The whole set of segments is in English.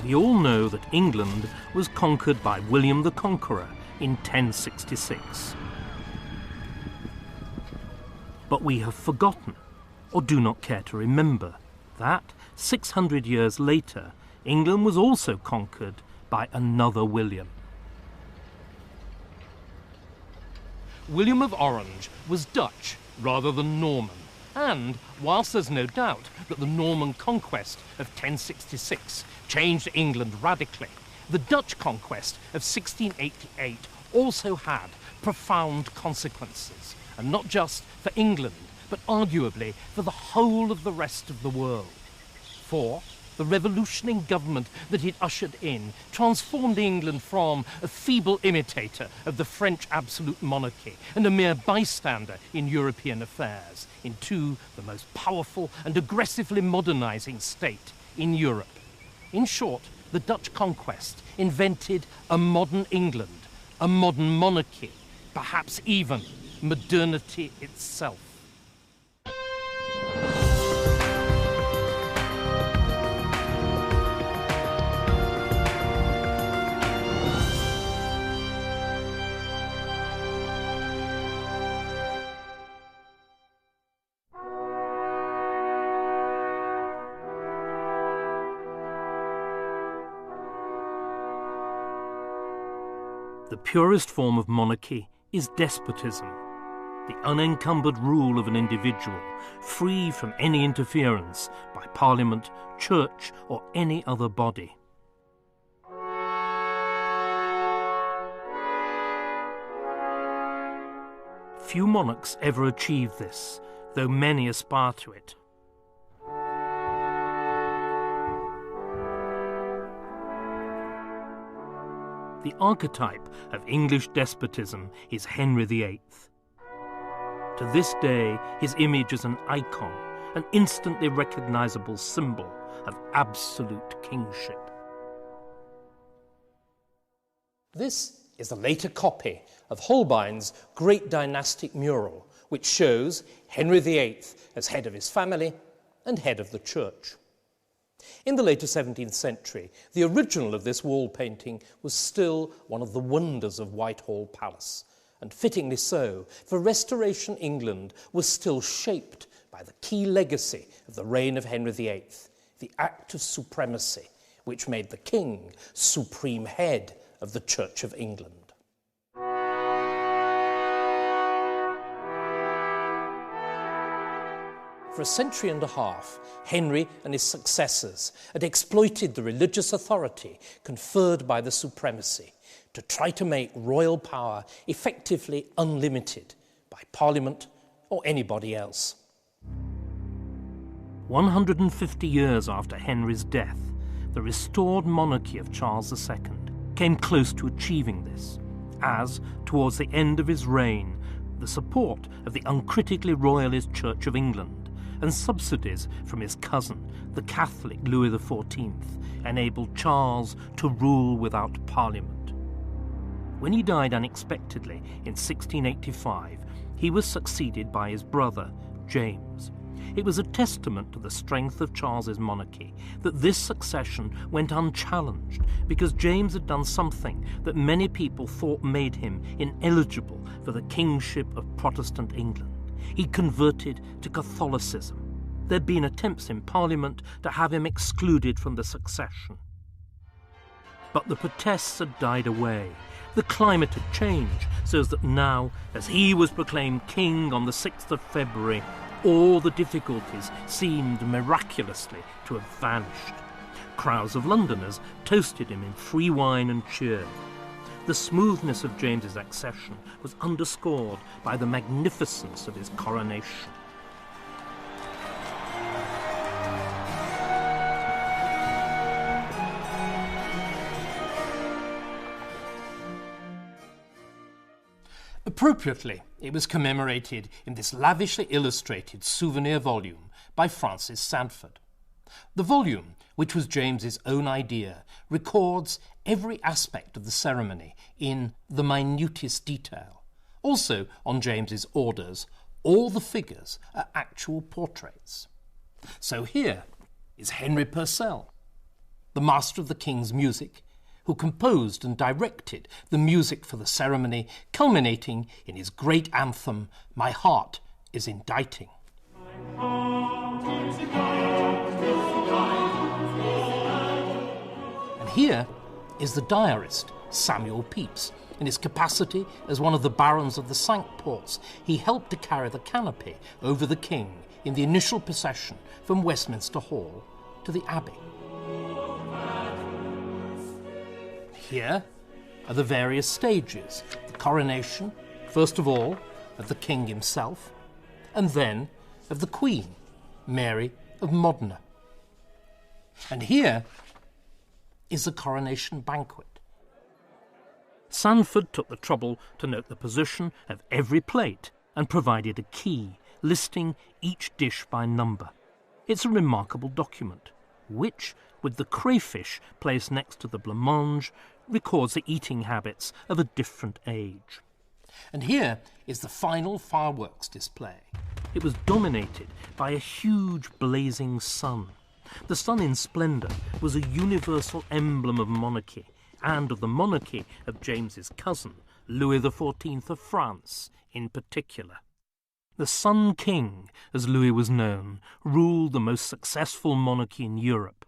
We all know that England was conquered by William the Conqueror in 1066. But we have forgotten, or do not care to remember, that 600 years later, England was also conquered by another William. William of Orange was Dutch rather than Norman, and whilst there's no doubt that the Norman conquest of 1066 changed England radically, the Dutch conquest of 1688 also had profound consequences, and not just for England, but arguably for the whole of the rest of the world. For the revolutionary government that it ushered in transformed England from a feeble imitator of the French absolute monarchy and a mere bystander in European affairs into the most powerful and aggressively modernizing state in Europe. In short, the Dutch conquest invented a modern England, a modern monarchy, perhaps even modernity itself. The purest form of monarchy is despotism, the unencumbered rule of an individual, free from any interference by parliament, church, or any other body. Few monarchs ever achieve this, though many aspire to it. The archetype of English despotism is Henry VIII. To this day, his image is an icon, an instantly recognizable symbol of absolute kingship. This is a later copy of Holbein's great dynastic mural, which shows Henry VIII as head of his family and head of the church. In the later 17th century, the original of this wall painting was still one of the wonders of Whitehall Palace, and fittingly so, for Restoration England was still shaped by the key legacy of the reign of Henry VIII, the Act of Supremacy, which made the king supreme head of the Church of England. For a century and a half, Henry and his successors had exploited the religious authority conferred by the supremacy to try to make royal power effectively unlimited by Parliament or anybody else. 150 years after Henry's death, the restored monarchy of Charles II came close to achieving this, as, towards the end of his reign, the support of the uncritically royalist Church of England and subsidies from his cousin, the Catholic Louis XIV, enabled Charles to rule without Parliament. When he died unexpectedly in 1685, he was succeeded by his brother, James. It was a testament to the strength of Charles's monarchy that this succession went unchallenged, because James had done something that many people thought made him ineligible for the kingship of Protestant England. He converted to Catholicism. There'd been attempts in Parliament to have him excluded from the succession. But the protests had died away. The climate had changed, so that now, as he was proclaimed king on the 6th of February, all the difficulties seemed miraculously to have vanished. Crowds of Londoners toasted him in free wine and cheered. The smoothness of James's accession was underscored by the magnificence of his coronation. Appropriately, it was commemorated in this lavishly illustrated souvenir volume by Francis Sandford. The volume, which was James's own idea, records every aspect of the ceremony in the minutest detail. Also, on James's orders, all the figures are actual portraits. So here is Henry Purcell. the master of the king's music, who composed and directed the music for the ceremony, culminating in his great anthem, My Heart is Inditing. And here is the diarist, Samuel Pepys. In his capacity as one of the barons of the Cinque Ports, he helped to carry the canopy over the king in the initial procession from Westminster Hall to the Abbey. Here are the various stages. The coronation, first of all, of the king himself, and then of the Queen, Mary of Modena. And here is the coronation banquet. Sandford took the trouble to note the position of every plate and provided a key listing each dish by number. It's a remarkable document, which, with the crayfish placed next to the blancmange, records the eating habits of a different age. And here is the final fireworks display. It was dominated by a huge blazing sun. The sun in splendour was a universal emblem of monarchy, and of the monarchy of James's cousin, Louis XIV of France in particular. The Sun King, as Louis was known, ruled the most successful monarchy in Europe.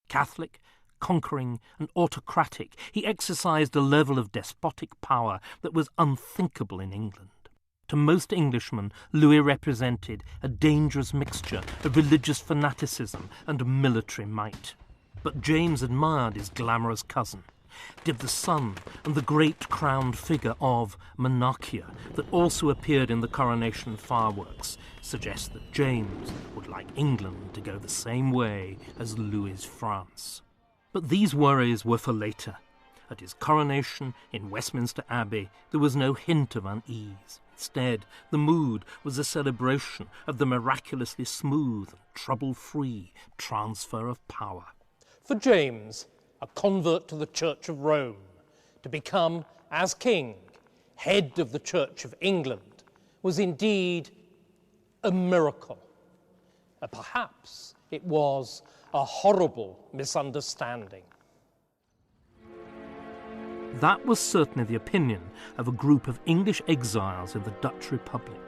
Catholic, conquering and autocratic, he exercised a level of despotic power that was unthinkable in England. To most Englishmen, Louis represented a dangerous mixture of religious fanaticism and military might. But James admired his glamorous cousin. Did the sun and the great crowned figure of Monarchia that also appeared in the coronation fireworks suggest that James would like England to go the same way as Louis's France? But these worries were for later. At his coronation in Westminster Abbey, there was no hint of unease. Instead, the mood was a celebration of the miraculously smooth and trouble-free transfer of power. For James, a convert to the Church of Rome, to become, as king, head of the Church of England, was indeed a miracle. Perhaps it was a horrible misunderstanding. That was certainly the opinion of a group of English exiles in the Dutch Republic.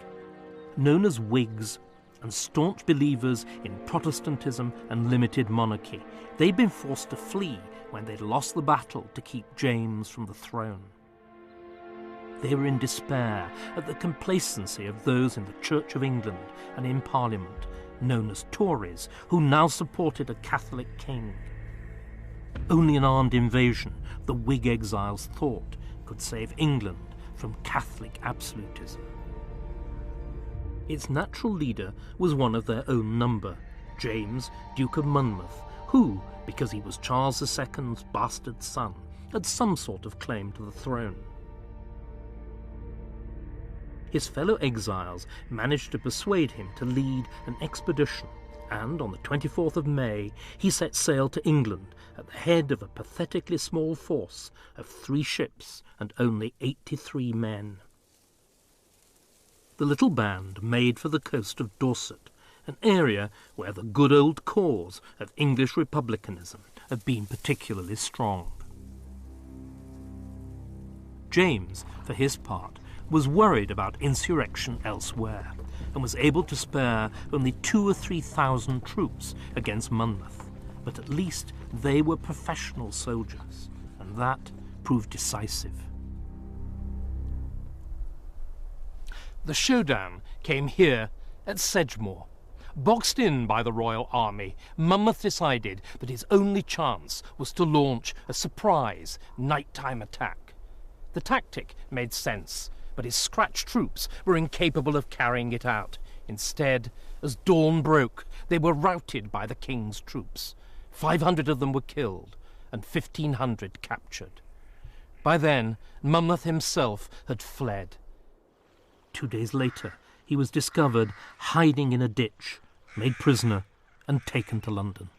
Known as Whigs and staunch believers in Protestantism and limited monarchy, they'd been forced to flee when they'd lost the battle to keep James from the throne. They were in despair at the complacency of those in the Church of England and in Parliament, known as Tories, who now supported a Catholic king. Only an armed invasion, the Whig exiles thought, could save England from Catholic absolutism. Its natural leader was one of their own number, James, Duke of Monmouth, who, because he was Charles II's bastard son, had some sort of claim to the throne. His fellow exiles managed to persuade him to lead an expedition, and on the 24th of May he set sail to England at the head of a pathetically small force of 3 ships and only 83 men. The little band made for the coast of Dorset, an area where the good old cause of English republicanism had been particularly strong. James, for his part, was worried about insurrection elsewhere and was able to spare only 2,000 or 3,000 troops against Monmouth, but at least they were professional soldiers, and that proved decisive. The showdown came here at Sedgemoor. Boxed in by the Royal Army, Monmouth decided that his only chance was to launch a surprise nighttime attack. The tactic made sense, but his scratch troops were incapable of carrying it out. Instead, as dawn broke, they were routed by the king's troops. 500 of them were killed and 1,500 captured. By then, Monmouth himself had fled. 2 days later, he was discovered hiding in a ditch, made prisoner, and taken to London.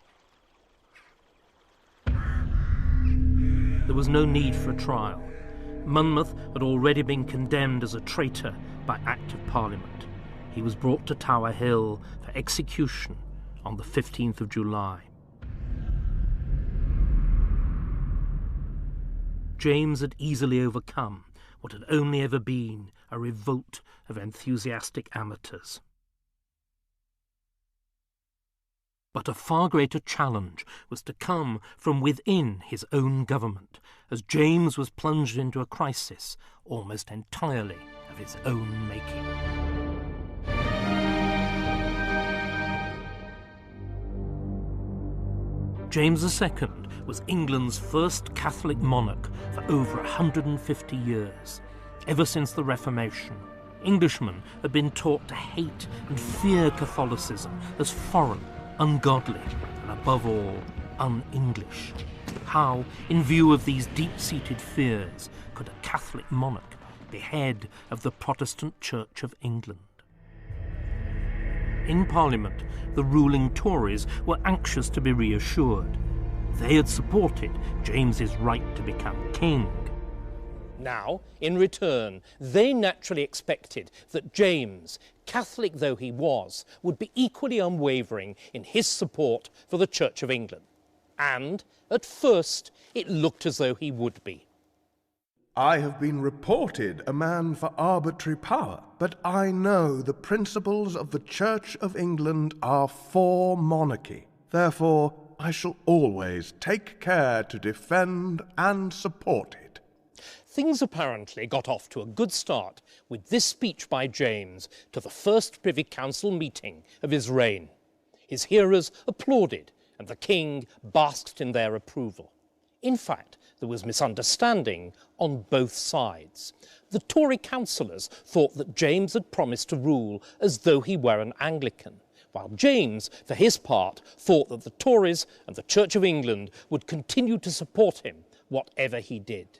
There was no need for a trial. Monmouth had already been condemned as a traitor by Act of Parliament. He was brought to Tower Hill for execution on the 15th of July. James had easily overcome what had only ever been a revolt of enthusiastic amateurs. But a far greater challenge was to come from within his own government, as James was plunged into a crisis almost entirely of his own making. James II was England's first Catholic monarch for over 150 years. Ever since the Reformation, Englishmen had been taught to hate and fear Catholicism as foreign, ungodly, and above all, un-English. How, in view of these deep-seated fears, could a Catholic monarch be head of the Protestant Church of England? In Parliament, the ruling Tories were anxious to be reassured. They had supported James's right to become king. Now, in return, they naturally expected that James, Catholic though he was, would be equally unwavering in his support for the Church of England. And, at first, it looked as though he would be. I have been reported a man for arbitrary power, but I know the principles of the Church of England are for monarchy. Therefore, I shall always take care to defend and support it. Things apparently got off to a good start with this speech by James to the first Privy Council meeting of his reign. His hearers applauded, and the king basked in their approval. In fact, there was misunderstanding on both sides. The Tory councillors thought that James had promised to rule as though he were an Anglican, while James, for his part, thought that the Tories and the Church of England would continue to support him, whatever he did.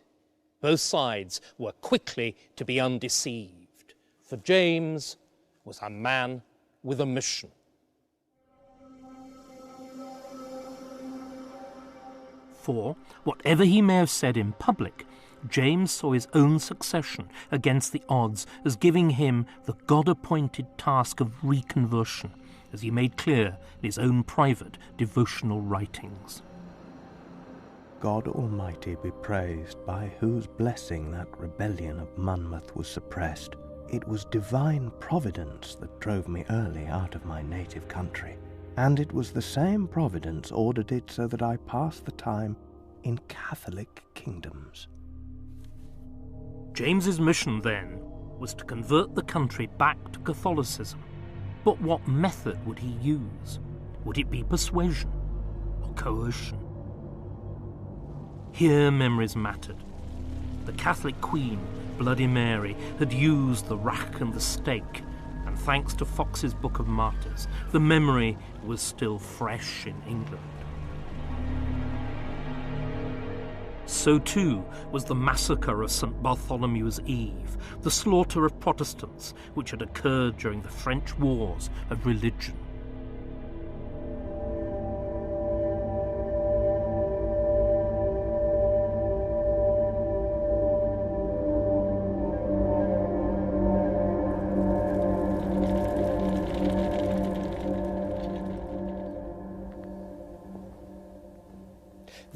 Both sides were quickly to be undeceived, for James was a man with a mission. For, whatever he may have said in public, James saw his own succession against the odds as giving him the God-appointed task of reconversion, as he made clear in his own private devotional writings. God Almighty be praised, by whose blessing that rebellion of Monmouth was suppressed. It was divine providence that drove me early out of my native country, and it was the same providence ordered it so that I passed the time in Catholic kingdoms. James's mission, then, was to convert the country back to Catholicism. But what method would he use? Would it be persuasion or coercion? Here memories mattered. The Catholic Queen, Bloody Mary, had used the rack and the stake, and thanks to Fox's Book of Martyrs, the memory was still fresh in England. So too was the massacre of St. Bartholomew's Eve, the slaughter of Protestants which had occurred during the French Wars of Religion.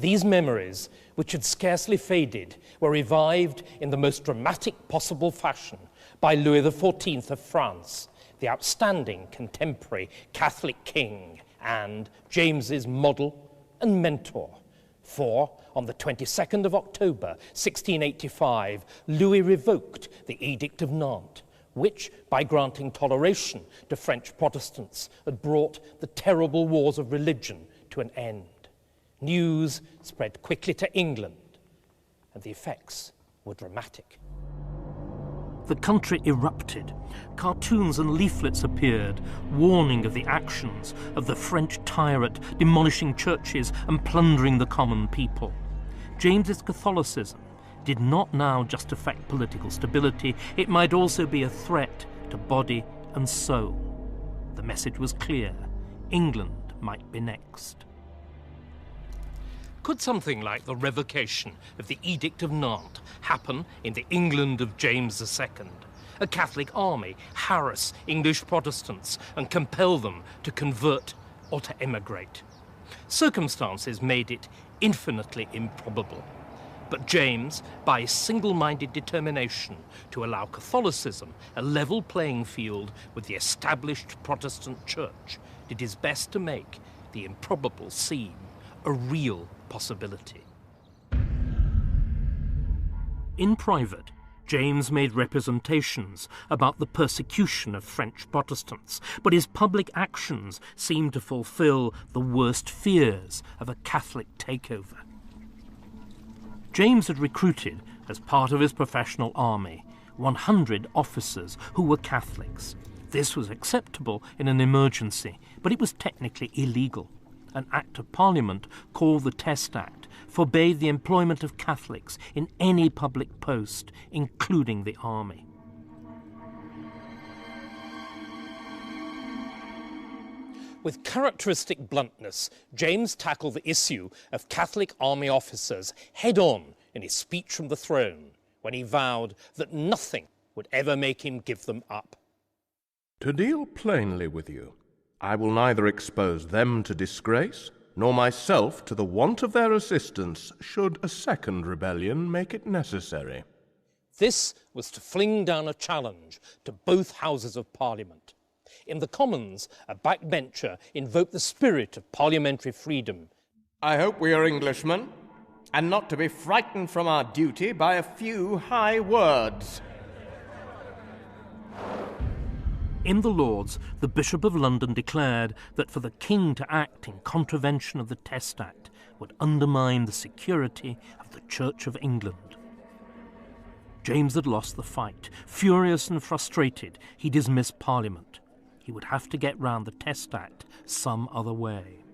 These memories, which had scarcely faded, were revived in the most dramatic possible fashion by Louis XIV of France, the outstanding contemporary Catholic king and James's model and mentor. For, on the 22nd of October, 1685, Louis revoked the Edict of Nantes, which, by granting toleration to French Protestants, had brought the terrible wars of religion to an end. News spread quickly to England, and the effects were dramatic. The country erupted. Cartoons and leaflets appeared, warning of the actions of the French tyrant, demolishing churches and plundering the common people. James's Catholicism did not now just affect political stability, it might also be a threat to body and soul. The message was clear: England might be next. Could something like the revocation of the Edict of Nantes happen in the England of James II? A Catholic army harass English Protestants and compel them to convert or to emigrate? Circumstances made it infinitely improbable. But James, by his single-minded determination to allow Catholicism a level playing field with the established Protestant Church, did his best to make the improbable seem a real possibility. In private, James made representations about the persecution of French Protestants, but his public actions seemed to fulfill the worst fears of a Catholic takeover. James had recruited, as part of his professional army, 100 officers who were Catholics. This was acceptable in an emergency, but it was technically illegal. An Act of Parliament, called the Test Act, forbade the employment of Catholics in any public post, including the army. With characteristic bluntness, James tackled the issue of Catholic army officers head-on in his speech from the throne, when he vowed that nothing would ever make him give them up. To deal plainly with you, I will neither expose them to disgrace, nor myself to the want of their assistance, should a second rebellion make it necessary. This was to fling down a challenge to both Houses of Parliament. In the Commons, a backbencher invoked the spirit of parliamentary freedom. I hope we are Englishmen, and not to be frightened from our duty by a few high words. In the Lords, the Bishop of London declared that for the King to act in contravention of the Test Act would undermine the security of the Church of England. James had lost the fight. Furious and frustrated, he dismissed Parliament. He would have to get round the Test Act some other way.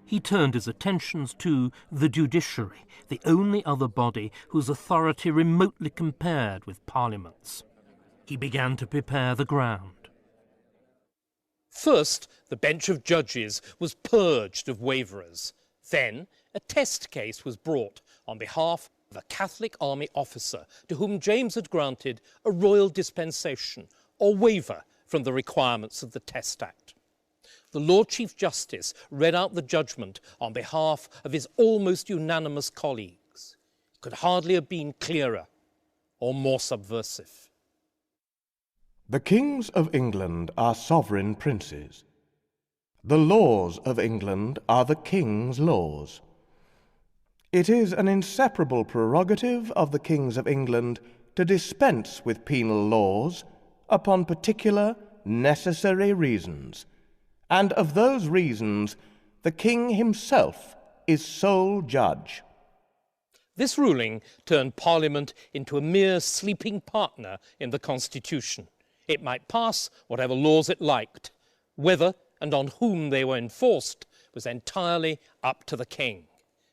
He turned his attentions to the judiciary, the only other body whose authority remotely compared with Parliament's. He began to prepare the ground. First, the bench of judges was purged of waverers. Then, a test case was brought on behalf of a Catholic army officer to whom James had granted a royal dispensation or waiver from the requirements of the Test Act. The Lord Chief Justice read out the judgment on behalf of his almost unanimous colleagues. It could hardly have been clearer or more subversive. The kings of England are sovereign princes. The laws of England are the king's laws. It is an inseparable prerogative of the kings of England to dispense with penal laws upon particular necessary reasons, and of those reasons the king himself is sole judge. This ruling turned Parliament into a mere sleeping partner in the Constitution. It might pass whatever laws it liked. Whether and on whom they were enforced was entirely up to the king.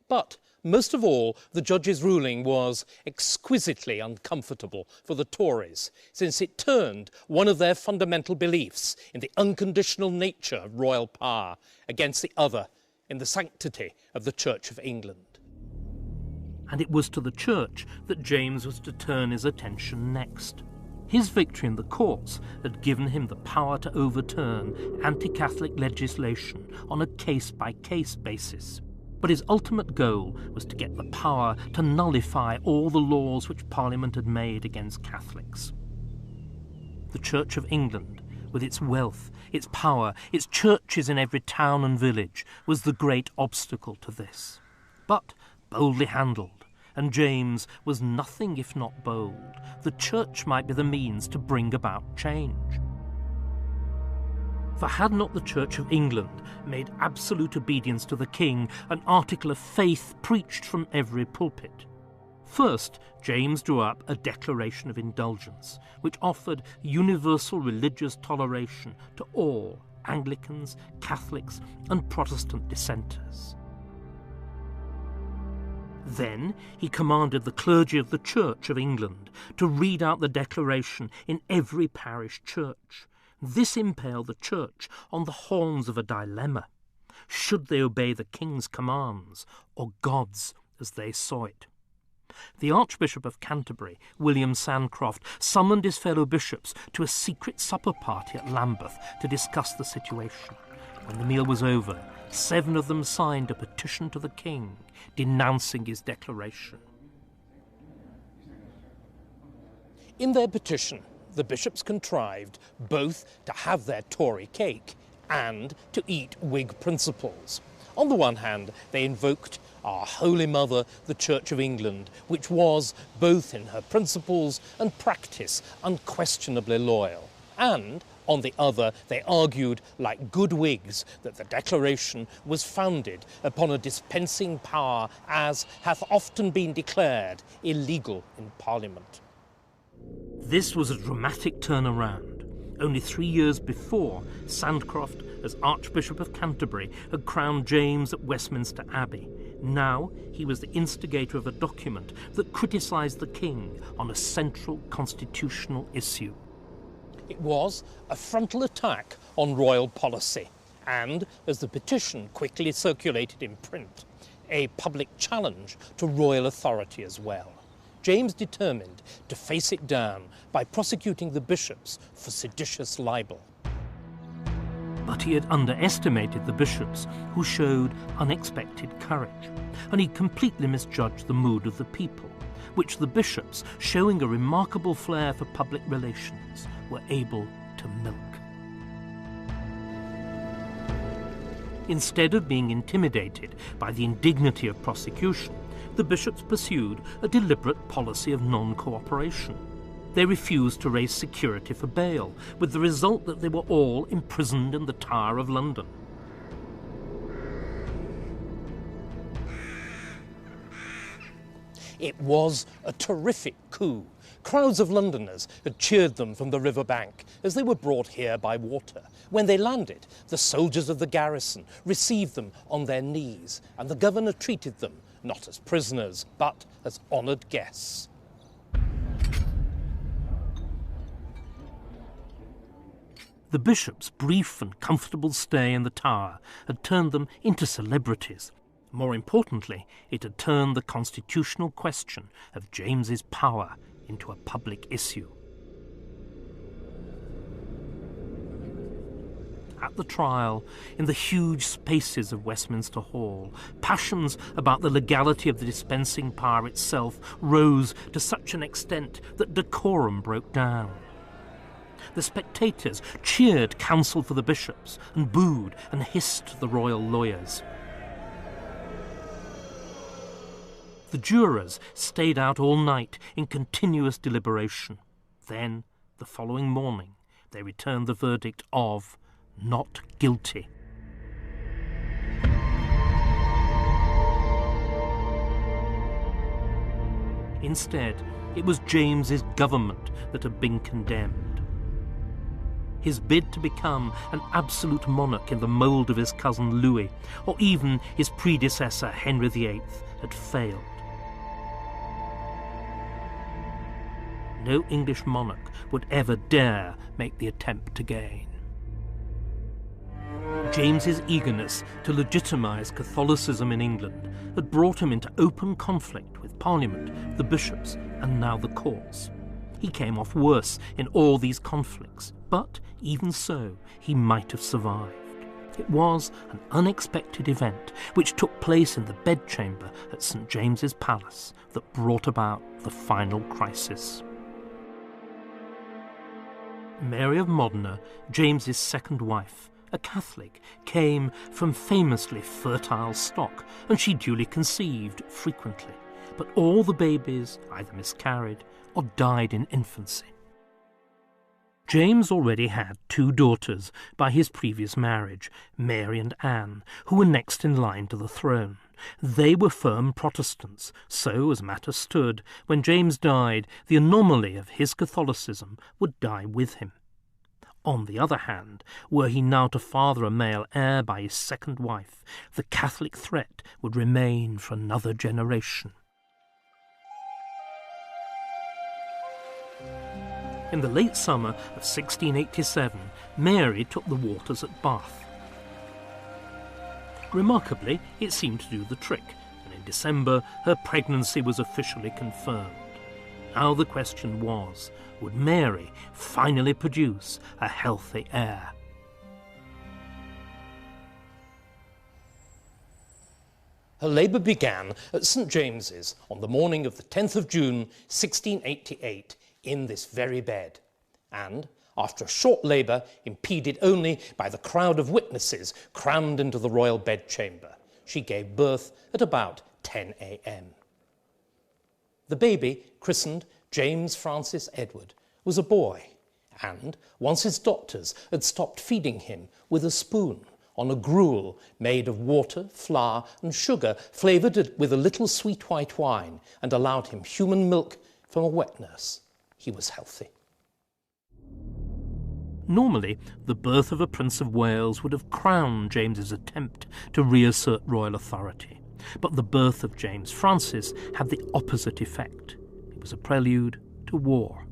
But most of all, the judge's ruling was exquisitely uncomfortable for the Tories, since it turned one of their fundamental beliefs in the unconditional nature of royal power against the other in the sanctity of the Church of England. And it was to the Church that James was to turn his attention next. His victory in the courts had given him the power to overturn anti-Catholic legislation on a case-by-case basis. But his ultimate goal was to get the power to nullify all the laws which Parliament had made against Catholics. The Church of England, with its wealth, its power, its churches in every town and village, was the great obstacle to this. But boldly handled, and James was nothing if not bold, the Church might be the means to bring about change. For had not the Church of England made absolute obedience to the king an article of faith preached from every pulpit? First, James drew up a Declaration of Indulgence, which offered universal religious toleration to all Anglicans, Catholics, and Protestant dissenters. Then he commanded the clergy of the Church of England to read out the declaration in every parish church. This impaled the Church on the horns of a dilemma. Should they obey the king's commands, or God's as they saw it? The Archbishop of Canterbury, William Sancroft, summoned his fellow bishops to a secret supper party at Lambeth to discuss the situation. When the meal was over, 7 of them signed a petition to the king denouncing his declaration. In their petition, the bishops contrived both to have their Tory cake and to eat Whig principles. On the one hand, they invoked our Holy Mother, the Church of England, which was, both in her principles and practice, unquestionably loyal. And, on the other, they argued, like good Whigs, that the Declaration was founded upon a dispensing power as hath often been declared illegal in Parliament. This was a dramatic turnaround. Only 3 years before, Sandcroft, as Archbishop of Canterbury, had crowned James at Westminster Abbey. Now he was the instigator of a document that criticised the king on a central constitutional issue. It was a frontal attack on royal policy and, as the petition quickly circulated in print, a public challenge to royal authority as well. James determined to face it down by prosecuting the bishops for seditious libel. But he had underestimated the bishops, who showed unexpected courage, and he completely misjudged the mood of the people, which the bishops, showing a remarkable flair for public relations, were able to milk. Instead of being intimidated by the indignity of prosecution, the bishops pursued a deliberate policy of non-cooperation. They refused to raise security for bail, with the result that they were all imprisoned in the Tower of London. It was a terrific coup. Crowds of Londoners had cheered them from the river bank as they were brought here by water. When they landed, the soldiers of the garrison received them on their knees, and the governor treated them not as prisoners, but as honoured guests. The bishops' brief and comfortable stay in the Tower had turned them into celebrities. More importantly, it had turned the constitutional question of James's power into a public issue. At the trial, in the huge spaces of Westminster Hall, passions about the legality of the dispensing power itself rose to such an extent that decorum broke down. The spectators cheered counsel for the bishops and booed and hissed the royal lawyers. The jurors stayed out all night in continuous deliberation. Then, the following morning, they returned the verdict of not guilty. Instead, it was James's government that had been condemned. His bid to become an absolute monarch in the mould of his cousin Louis, or even his predecessor Henry VIII, had failed. No English monarch would ever dare make the attempt again. James's eagerness to legitimise Catholicism in England had brought him into open conflict with Parliament, the bishops, and now the courts. He came off worse in all these conflicts, but even so, he might have survived. It was an unexpected event which took place in the bedchamber at St. James's Palace that brought about the final crisis. Mary of Modena, James's second wife, a Catholic, came from famously fertile stock, and she duly conceived frequently, but all the babies either miscarried or died in infancy. James already had 2 daughters by his previous marriage, Mary and Anne, who were next in line to the throne. They were firm Protestants, so, as matters stood, when James died, the anomaly of his Catholicism would die with him. On the other hand, were he now to father a male heir by his second wife, the Catholic threat would remain for another generation. In the late summer of 1687, Mary took the waters at Bath. Remarkably, it seemed to do the trick, and in December her pregnancy was officially confirmed. Now the question was, would Mary finally produce a healthy heir? Her labour began at St. James's on the morning of the 10th of June, 1688, in this very bed, and, after a short labour, impeded only by the crowd of witnesses crammed into the royal bedchamber, she gave birth at about 10 a.m. The baby, christened James Francis Edward, was a boy, and once his doctors had stopped feeding him with a spoon on a gruel made of water, flour and sugar flavoured with a little sweet white wine, and allowed him human milk from a wet nurse, he was healthy. Normally, the birth of a Prince of Wales would have crowned James's attempt to reassert royal authority, but the birth of James Francis had the opposite effect. It was a prelude to war.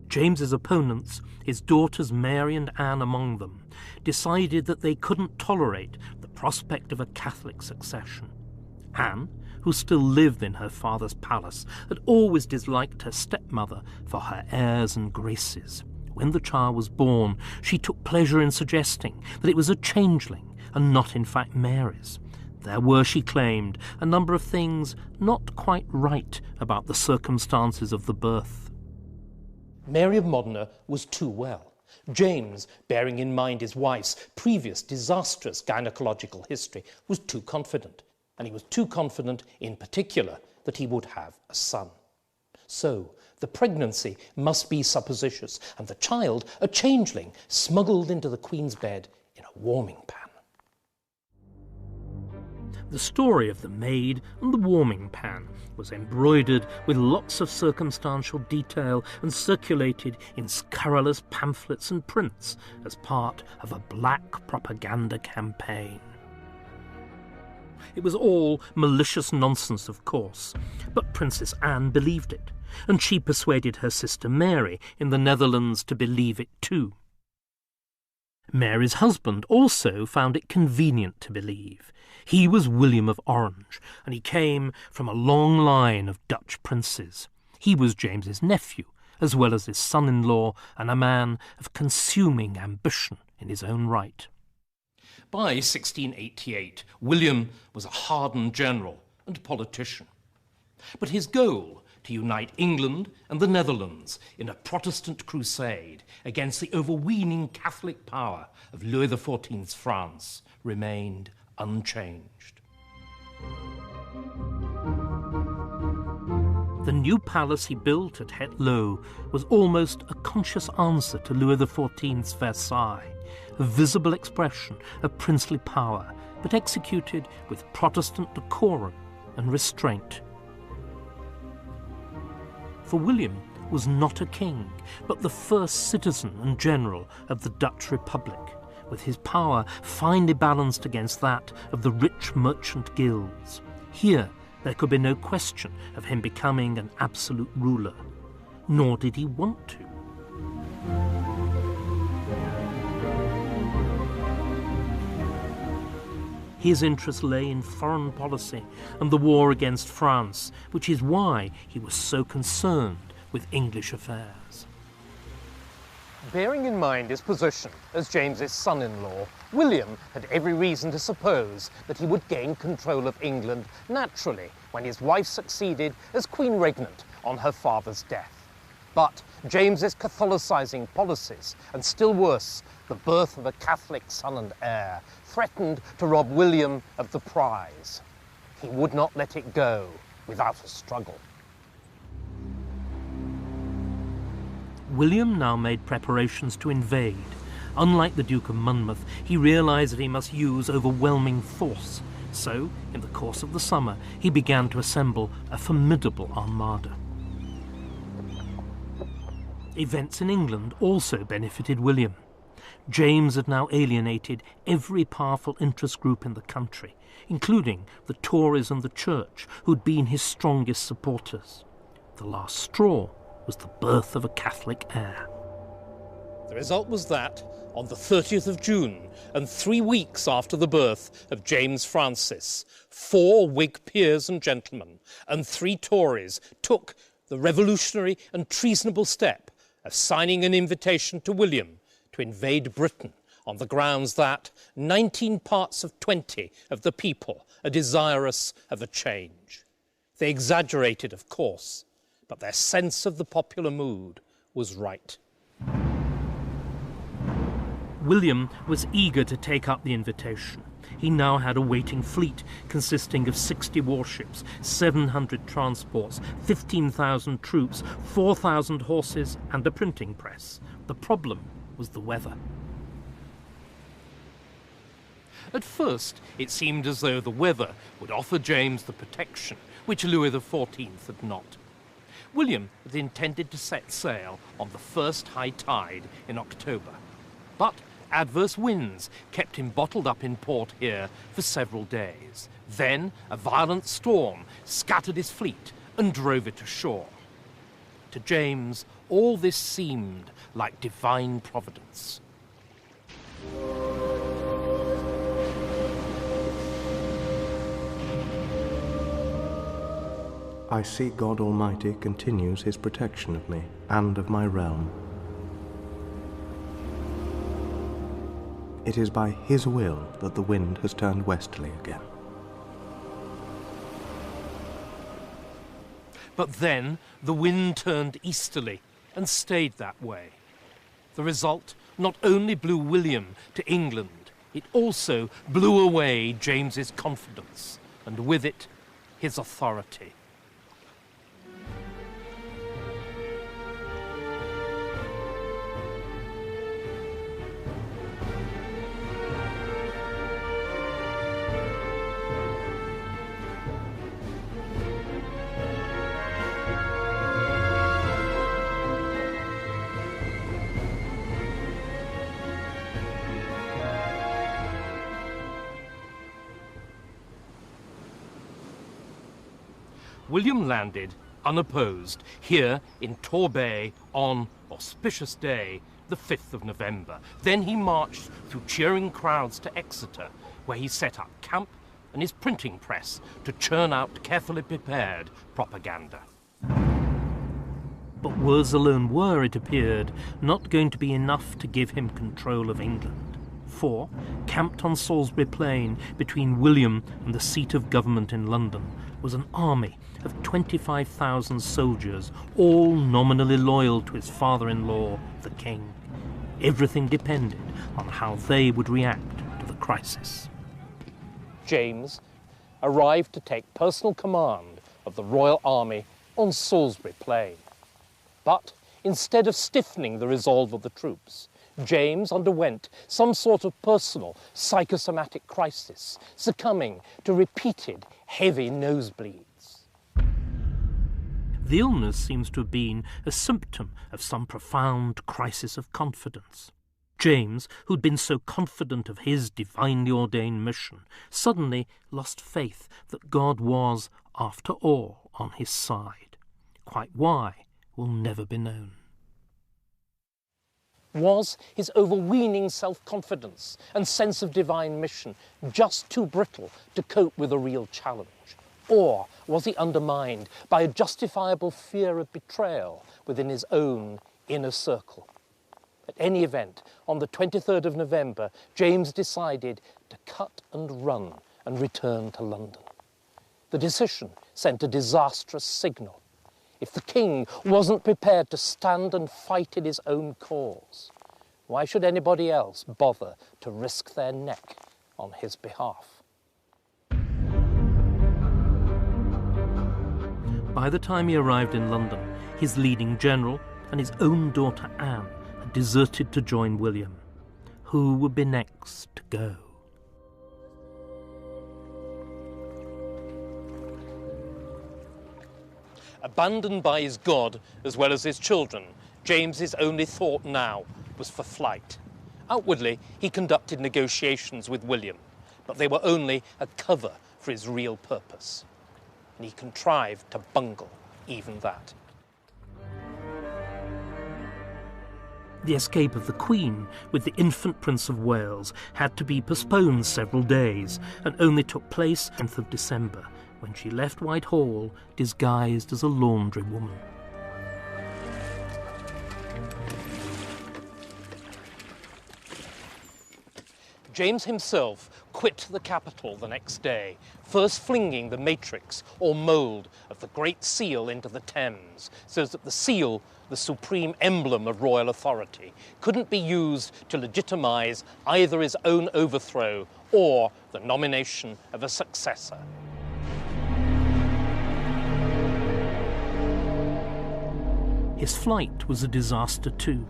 James's opponents, his daughters Mary and Anne among them, decided that they couldn't tolerate the prospect of a Catholic succession. Anne, who still lived in her father's palace, had always disliked her stepmother for her airs and graces. When the child was born, she took pleasure in suggesting that it was a changeling and not in fact Mary's. There were, she claimed, a number of things not quite right about the circumstances of the birth. Mary of Modena was too well. James, bearing in mind his wife's previous disastrous gynecological history, was too confident, and he was too confident in particular that he would have a son. So the pregnancy must be supposititious, and the child a changeling smuggled into the Queen's bed in a warming pan. The story of the maid and the warming pan was embroidered with lots of circumstantial detail and circulated in scurrilous pamphlets and prints as part of a black propaganda campaign. It was all malicious nonsense, of course, but Princess Anne believed it, and she persuaded her sister Mary in the Netherlands to believe it too. Mary's husband also found it convenient to believe. He was William of Orange, and he came from a long line of Dutch princes. He was James's nephew, as well as his son-in-law, and a man of consuming ambition in his own right. By 1688, William was a hardened general and politician. But his goal, to unite England and the Netherlands in a Protestant crusade against the overweening Catholic power of Louis XIV's France, remained unchanged. The new palace he built at Het Loo was almost a conscious answer to Louis XIV's Versailles, a visible expression of princely power, but executed with Protestant decorum and restraint. For William was not a king, but the first citizen and general of the Dutch Republic, with his power finely balanced against that of the rich merchant guilds. Here there could be no question of him becoming an absolute ruler, nor did he want to. His interest lay in foreign policy and the war against France, which is why he was so concerned with English affairs. Bearing in mind his position as James's son-in-law, William had every reason to suppose that he would gain control of England naturally when his wife succeeded as Queen Regnant on her father's death. But James's Catholicizing policies, and still worse, the birth of a Catholic son and heir, threatened to rob William of the prize. He would not let it go without a struggle. William now made preparations to invade. Unlike the Duke of Monmouth, he realised that he must use overwhelming force. So, in the course of the summer, he began to assemble a formidable armada. Events in England also benefited William. James had now alienated every powerful interest group in the country, including the Tories and the Church, who'd been his strongest supporters. The last straw was the birth of a Catholic heir. The result was that, on the 30th of June, and 3 weeks after the birth of James Francis, 4 Whig peers and gentlemen and 3 Tories took the revolutionary and treasonable step of signing an invitation to William to invade Britain on the grounds that 19 parts of 20 of the people are desirous of a change. They exaggerated, of course, but their sense of the popular mood was right. William was eager to take up the invitation. He now had a waiting fleet consisting of 60 warships, 700 transports, 15,000 troops, 4,000 horses and a printing press. The problem was the weather. At first, it seemed as though the weather would offer James the protection which Louis XIV had not. William had intended to set sail on the first high tide in October, but adverse winds kept him bottled up in port here for several days. Then a violent storm scattered his fleet and drove it ashore. To James, all this seemed like divine providence. I see God Almighty continues his protection of me and of my realm. It is by his will that the wind has turned westerly again. But then the wind turned easterly and stayed that way. The result not only blew William to England, it also blew away James's confidence, and with it his authority. William landed, unopposed, here in Torbay on auspicious day, the 5th of November. Then he marched through cheering crowds to Exeter, where he set up camp and his printing press to churn out carefully prepared propaganda. But words alone were, it appeared, not going to be enough to give him control of England. For, camped on Salisbury Plain between William and the seat of government in London, was an army of 25,000 soldiers, all nominally loyal to his father-in-law, the king. Everything depended on how they would react to the crisis. James arrived to take personal command of the royal army on Salisbury Plain. But instead of stiffening the resolve of the troops, James underwent some sort of personal psychosomatic crisis, succumbing to repeated heavy nosebleeds. The illness seems to have been a symptom of some profound crisis of confidence. James, who'd been so confident of his divinely ordained mission, suddenly lost faith that God was, after all, on his side. Quite why will never be known. Was his overweening self-confidence and sense of divine mission just too brittle to cope with a real challenge? Or was he undermined by a justifiable fear of betrayal within his own inner circle? At any event, on the 23rd of November, James decided to cut and run and return to London. The decision sent a disastrous signal. If the king wasn't prepared to stand and fight in his own cause, why should anybody else bother to risk their neck on his behalf? By the time he arrived in London, his leading general and his own daughter Anne had deserted to join William. Who would be next to go? Abandoned by his God as well as his children, James's only thought now was for flight. Outwardly, he conducted negotiations with William, but they were only a cover for his real purpose. And he contrived to bungle even that. The escape of the Queen with the infant Prince of Wales had to be postponed several days and only took place on the 10th of December, when she left Whitehall disguised as a laundry woman. James himself quit the capital the next day, first flinging the matrix or mould of the Great Seal into the Thames, so that the seal, the supreme emblem of royal authority, couldn't be used to legitimise either his own overthrow or the nomination of a successor. His flight was a disaster too.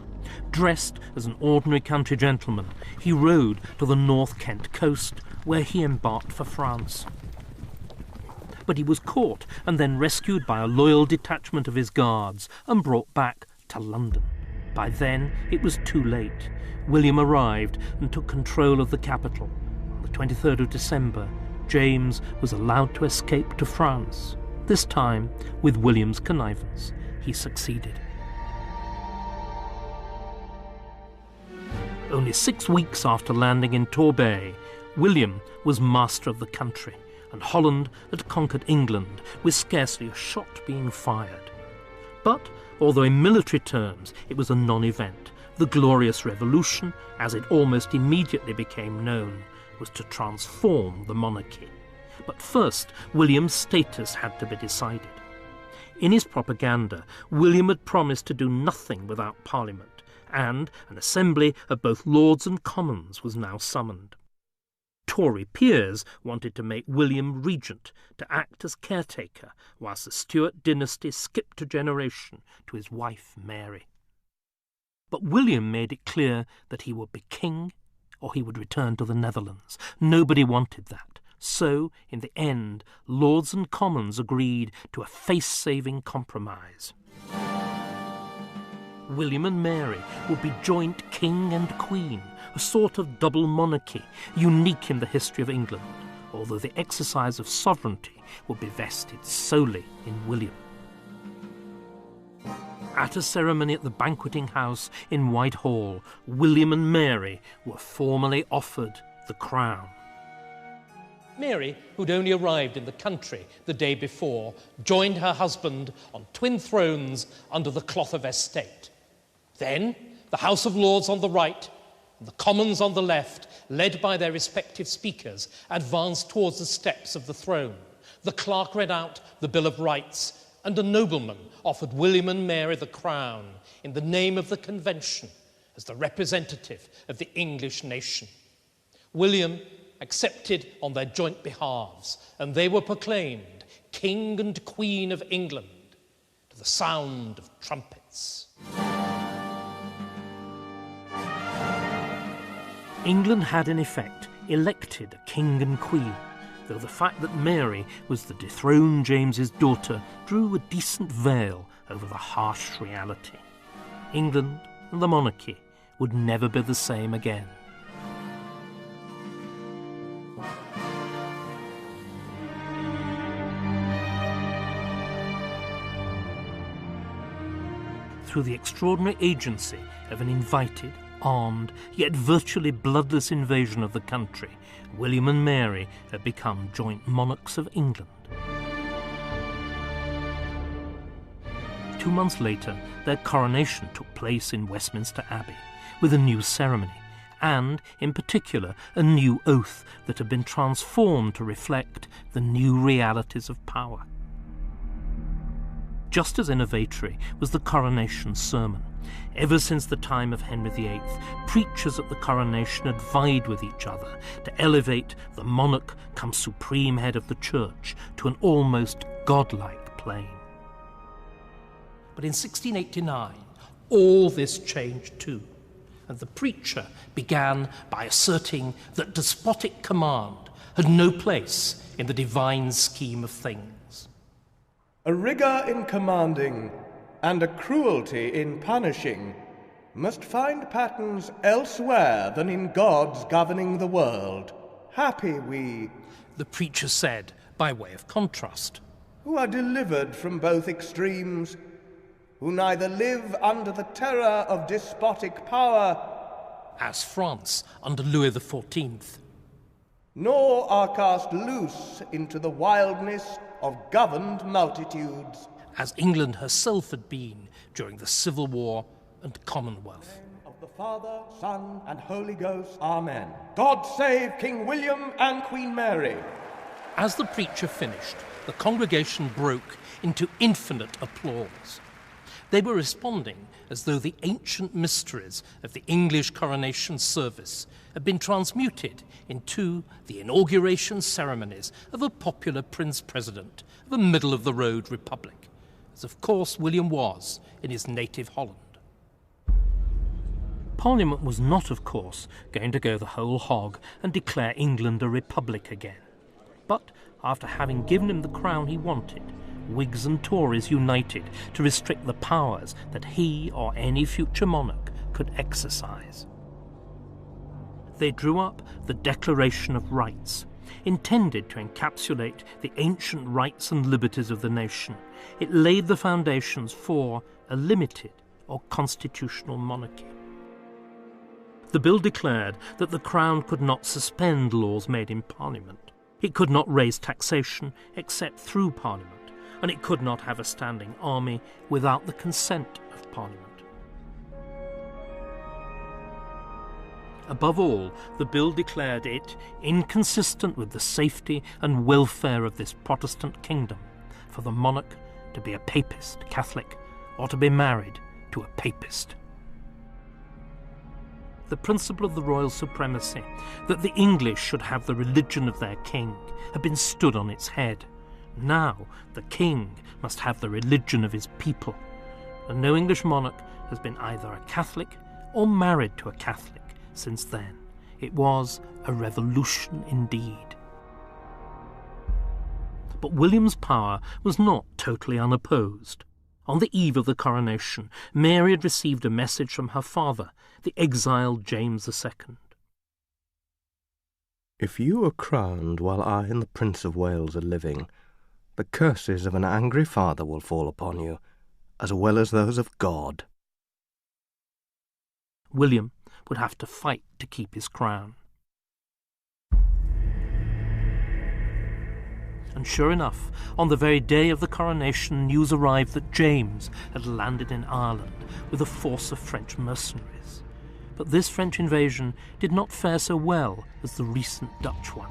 Dressed as an ordinary country gentleman, he rode to the North Kent coast, where he embarked for France. But he was caught and then rescued by a loyal detachment of his guards and brought back to London. By then, it was too late. William arrived and took control of the capital. On the 23rd of December, James was allowed to escape to France. This time, with William's connivance, he succeeded. Only 6 weeks after landing in Torbay, William was master of the country, and Holland had conquered England with scarcely a shot being fired. But, although in military terms it was a non-event, the Glorious Revolution, as it almost immediately became known, was to transform the monarchy. But first, William's status had to be decided. In his propaganda, William had promised to do nothing without Parliament, and an assembly of both Lords and Commons was now summoned. Tory peers wanted to make William regent, to act as caretaker, whilst the Stuart dynasty skipped a generation to his wife Mary. But William made it clear that he would be king or he would return to the Netherlands. Nobody wanted that. So, in the end, Lords and Commons agreed to a face-saving compromise. William and Mary would be joint king and queen, a sort of double monarchy, unique in the history of England, although the exercise of sovereignty would be vested solely in William. At a ceremony at the banqueting house in Whitehall, William and Mary were formally offered the crown. Mary, who'd only arrived in the country the day before, joined her husband on twin thrones under the cloth of estate. Then, the House of Lords on the right and the Commons on the left, led by their respective speakers, advanced towards the steps of the throne. The clerk read out the Bill of Rights, and a nobleman offered William and Mary the crown in the name of the Convention as the representative of the English nation. William accepted on their joint behalves, and they were proclaimed King and Queen of England to the sound of trumpets. England had, in effect, elected a king and queen, though the fact that Mary was the dethroned James's daughter drew a decent veil over the harsh reality. England and the monarchy would never be the same again. Through the extraordinary agency of an invited, armed, yet virtually bloodless invasion of the country, William and Mary had become joint monarchs of England. 2 months later, their coronation took place in Westminster Abbey, with a new ceremony, and, in particular, a new oath that had been transformed to reflect the new realities of power. Just as innovatory was the coronation sermon. Ever since the time of Henry VIII, preachers at the coronation had vied with each other to elevate the monarch come supreme head of the church to an almost godlike plane. But in 1689, all this changed too, and the preacher began by asserting that despotic command had no place in the divine scheme of things. A rigour in commanding and a cruelty in punishing must find patterns elsewhere than in God's governing the world. Happy we, the preacher said, by way of contrast, who are delivered from both extremes, who neither live under the terror of despotic power, as France under Louis XIV, nor are cast loose into the wildness of governed multitudes, as England herself had been during the Civil War and Commonwealth. Of the Father, Son, and Holy Ghost. Amen. God save King William and Queen Mary. As the preacher finished, the congregation broke into infinite applause. They were responding as though the ancient mysteries of the English coronation service had been transmuted into the inauguration ceremonies of a popular prince-president of a middle-of-the-road republic, as of course William was in his native Holland. Parliament was not, of course, going to go the whole hog and declare England a republic again. But after having given him the crown he wanted, Whigs and Tories united to restrict the powers that he or any future monarch could exercise. They drew up the Declaration of Rights, intended to encapsulate the ancient rights and liberties of the nation. It laid the foundations for a limited or constitutional monarchy. The bill declared that the Crown could not suspend laws made in Parliament. It could not raise taxation except through Parliament, and it could not have a standing army without the consent of Parliament. Above all, the bill declared it inconsistent with the safety and welfare of this Protestant kingdom for the monarch to be a papist Catholic or to be married to a papist. The principle of the royal supremacy, that the English should have the religion of their king, had been stood on its head. Now the king must have the religion of his people, and no English monarch has been either a Catholic or married to a Catholic since then. It was a revolution indeed. But William's power was not totally unopposed. On the eve of the coronation, Mary had received a message from her father, the exiled James II. If you are crowned while I and the Prince of Wales are living, the curses of an angry father will fall upon you, as well as those of God. William would have to fight to keep his crown. And sure enough, on the very day of the coronation, news arrived that James had landed in Ireland with a force of French mercenaries. But this French invasion did not fare so well as the recent Dutch one.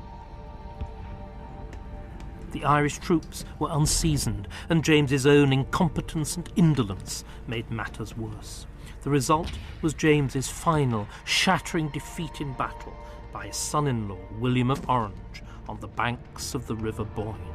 The Irish troops were unseasoned, and James's own incompetence and indolence made matters worse. The result was James's final, shattering defeat in battle by his son-in-law, William of Orange, on the banks of the River Boyne.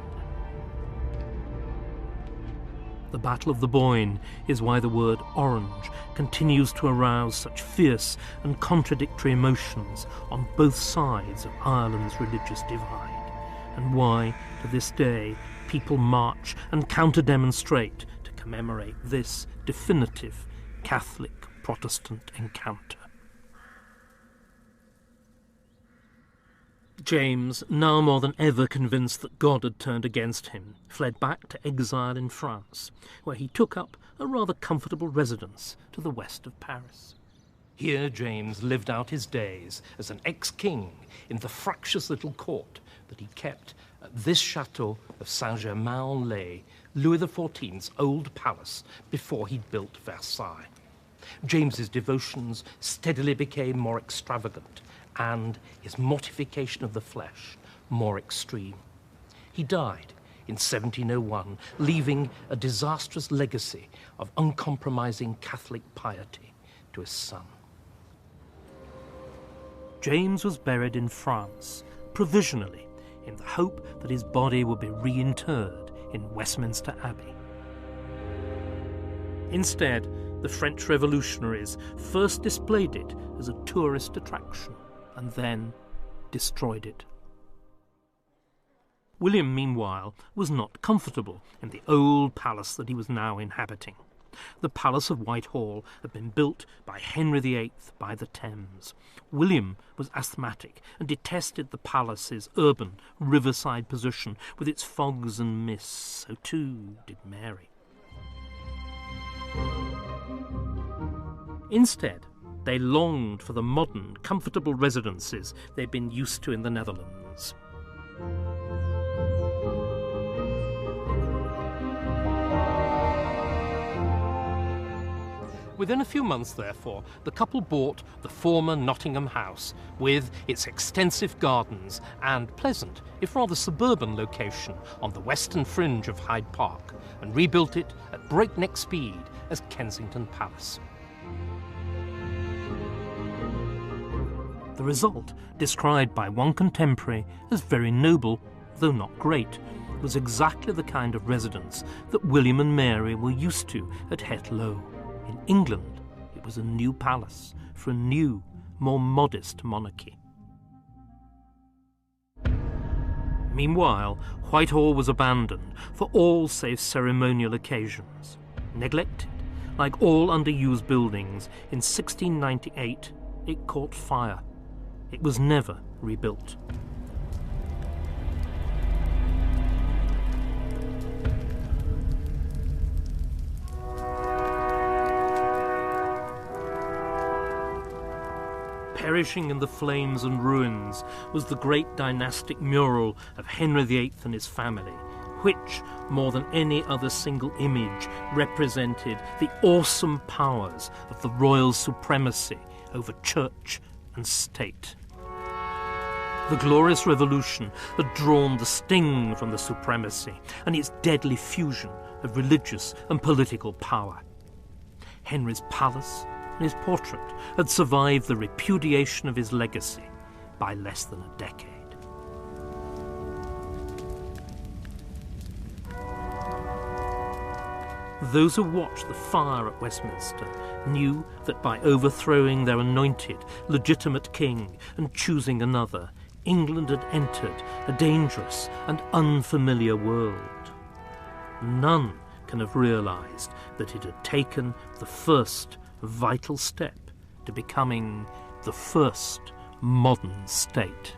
The Battle of the Boyne is why the word orange continues to arouse such fierce and contradictory emotions on both sides of Ireland's religious divide, and why, to this day, people march and counter-demonstrate to commemorate this definitive Catholic-Protestant encounter. James, now more than ever convinced that God had turned against him, fled back to exile in France, where he took up a rather comfortable residence to the west of Paris. Here James lived out his days as an ex-king in the fractious little court that he kept at this chateau of Saint-Germain-en-Laye, Louis XIV's old palace before he'd built Versailles. James's devotions steadily became more extravagant, and his mortification of the flesh more extreme. He died in 1701, leaving a disastrous legacy of uncompromising Catholic piety to his son. James was buried in France, provisionally, in the hope that his body would be reinterred in Westminster Abbey. Instead, the French revolutionaries first displayed it as a tourist attraction, and then destroyed it. William, meanwhile, was not comfortable in the old palace that he was now inhabiting. The Palace of Whitehall had been built by Henry VIII by the Thames. William was asthmatic and detested the palace's urban, riverside position with its fogs and mists. So too did Mary. Instead, they longed for the modern, comfortable residences they'd been used to in the Netherlands. Within a few months, therefore, the couple bought the former Nottingham house, with its extensive gardens and pleasant, if rather suburban location on the western fringe of Hyde Park, and rebuilt it at breakneck speed as Kensington Palace. The result, described by one contemporary as very noble, though not great, was exactly the kind of residence that William and Mary were used to at Het Low. In England, it was a new palace for a new, more modest monarchy. Meanwhile, Whitehall was abandoned for all save ceremonial occasions. Neglected, like all underused buildings, in 1698 it caught fire. It was never rebuilt. Perishing in the flames and ruins was the great dynastic mural of Henry VIII and his family, which, more than any other single image, represented the awesome powers of the royal supremacy over church and state. The Glorious Revolution had drawn the sting from the supremacy and its deadly fusion of religious and political power. Henry's palace and his portrait had survived the repudiation of his legacy by less than a decade. Those who watched the fire at Westminster knew that by overthrowing their anointed, legitimate king and choosing another, England had entered a dangerous and unfamiliar world. None can have realised that it had taken the first vital step to becoming the first modern state.